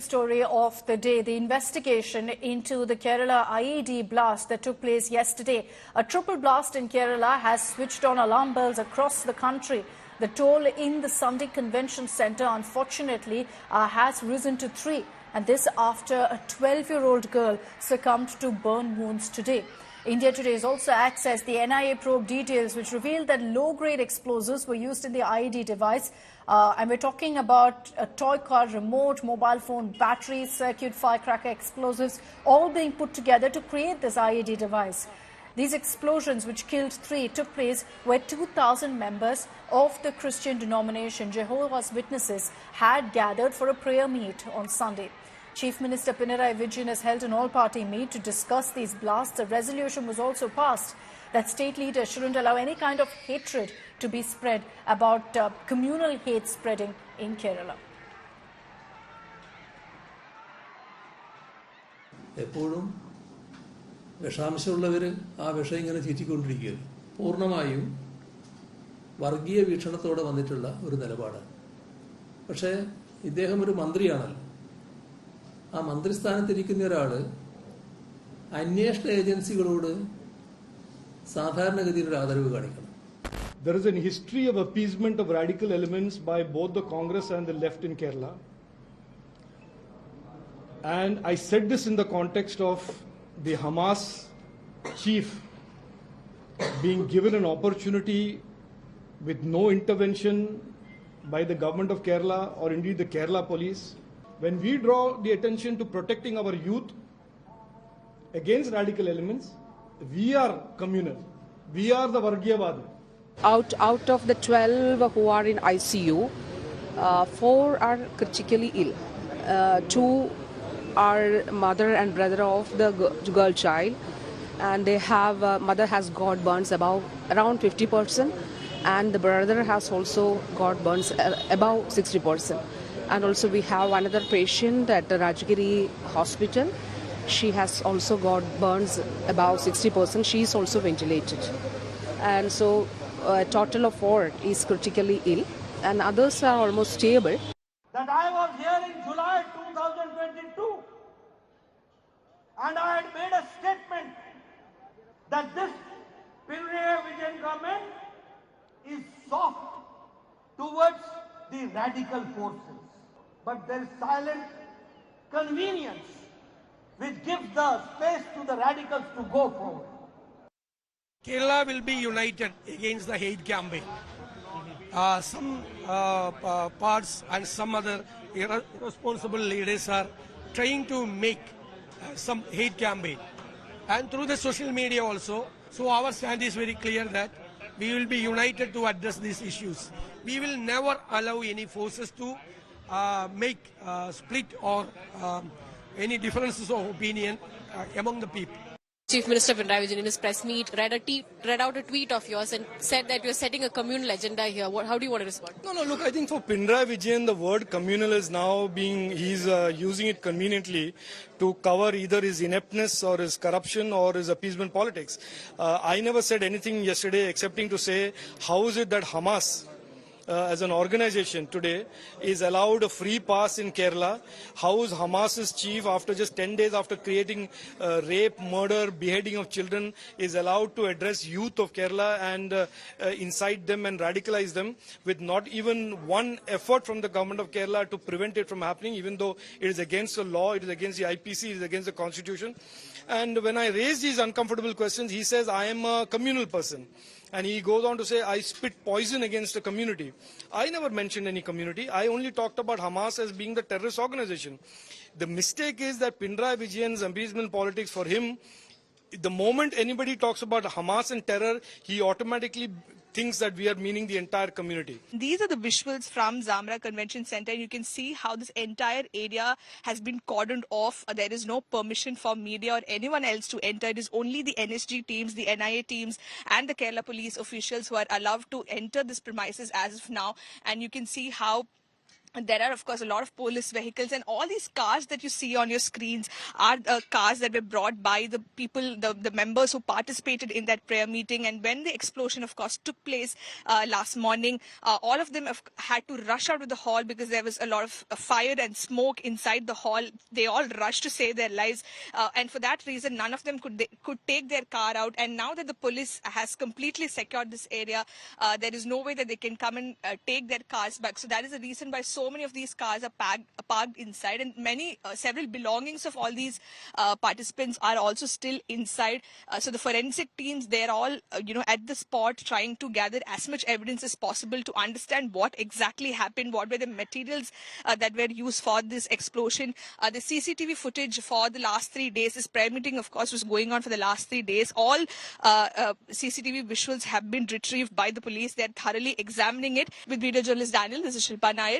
Story of the day, the investigation into the Kerala IED blast that took place yesterday. A triple blast in Kerala has switched on alarm bells across the country. The toll in the Sunday Convention Centre, unfortunately, has risen to 3. And this after a 12-year-old girl succumbed to burn wounds today. India Today has also accessed the NIA probe details, which revealed that low-grade explosives were used in the IED device. And we're talking about a toy car remote, mobile phone batteries, circuit firecracker explosives, all being put together to create this IED device. These explosions, which killed 3, took place where 2,000 members of the Christian denomination Jehovah's Witnesses had gathered for a prayer meet on Sunday. Chief Minister Pinarayi Vijayan has held an all-party meet to discuss these blasts. A resolution was also passed that state leaders shouldn't allow any kind of hatred to be spread about communal hate spreading in Kerala. എപ്പോഴും വിഷാംശമുള്ളവർ ആ വിഷം ഇങ്ങനെ ചീറ്റിക്കൊണ്ടിരിക്കുകയാണ്. പൂർണ്ണമായും വർഗീയ വീക്ഷണത്തോടെ വന്നിട്ടുള്ള ഒരു നിലപാടാണ്. പക്ഷേ ഇദ്ദേഹം ഒരു മന്ത്രിയാണല്ലോ. ആ മന്ത്രിസ്ഥാനത്തിരിക്കുന്ന ഒരാൾ അന്വേഷണ ഏജൻസികളോട് സാധാരണഗതിയിൽ ഒരു ആദരവ് കാണിക്കണം. There is a history of appeasement of radical elements by both the Congress and the left in Kerala. And I said this in the context of the Hamas chief being given an opportunity with no intervention by the government of Kerala or indeed the Kerala police. When we draw the attention to protecting our youth against radical elements, we are communal. We are the Vargiyavadi. Out of the 12 who are in ICU, 4 are critically ill. 2 are mother and brother of the girl child, and they have mother has got burns around 50%, and the brother has also got burns above 60%. And also we have another patient at the Rajgiri hospital. She has also got burns above 60%. She is also ventilated. And so a total of 4 is critically ill and others are almost stable. That I was here in July 2022 and I had made a statement that this Pinarayi Vijayan government is soft towards the radical forces. But there is silent convenience which gives the space to the radicals to go forward. Kerala will be united against the hate campaign. Some parts and some other irresponsible leaders are trying to make some hate campaign. And through the social media also. So our stand is very clear that we will be united to address these issues. We will never allow any forces to make split or any differences of opinion among the people. Chief Minister Pinarayi Vijayan in his press meet read out a tweet of yours and said that you're setting a communal agenda here. How do you want to respond? No, look, I think for Pinarayi Vijayan, the word communal is now he's using it conveniently to cover either his ineptness or his corruption or his appeasement politics. I never said anything yesterday excepting to say, how is it that Hamas, as an organization today, is allowed a free pass in Kerala? How is Hamas's chief, after just 10 days after creating rape, murder, beheading of children, is allowed to address youth of Kerala and incite them and radicalize them with not even one effort from the government of Kerala to prevent it from happening, even though it is against the law, it is against the IPC, it is against the constitution. And when I raise these uncomfortable questions, he says, I am a communal person. And he goes on to say, I spit poison against a community. I never mentioned any community. I only talked about Hamas as being the terrorist organization. The mistake is that Pinarayi Vijayan's appeasement politics, for him, the moment anybody talks about Hamas and terror, he automatically thinks that we are meaning the entire community. These are the visuals from Zamra Convention Center. You can see how this entire area has been cordoned off. There is no permission for media or anyone else to enter. It is only the NSG teams, the NIA teams and the Kerala police officials who are allowed to enter this premises as of now. And you can see how There are, of course, a lot of police vehicles, and all these cars that you see on your screens are cars that were brought by the people, the members who participated in that prayer meeting. And when the explosion, of course, took place last morning, all of them had to rush out of the hall because there was a lot of fire and smoke inside the hall. They all rushed to save their lives, and for that reason, none of them could take their car out. And now that the police has completely secured this area, there is no way that they can come and take their cars back. So that is the reason why so many of these cars are parked inside, and several belongings of all these participants are also still inside. So the forensic teams, they're all at the spot trying to gather as much evidence as possible to understand what exactly happened, what were the materials that were used for this explosion. The CCTV footage for the last 3 days, this prayer meeting, of course, was going on for the last 3 days. All CCTV visuals have been retrieved by the police. They're thoroughly examining it. With video journalist Daniel, this is Shilpa Nair.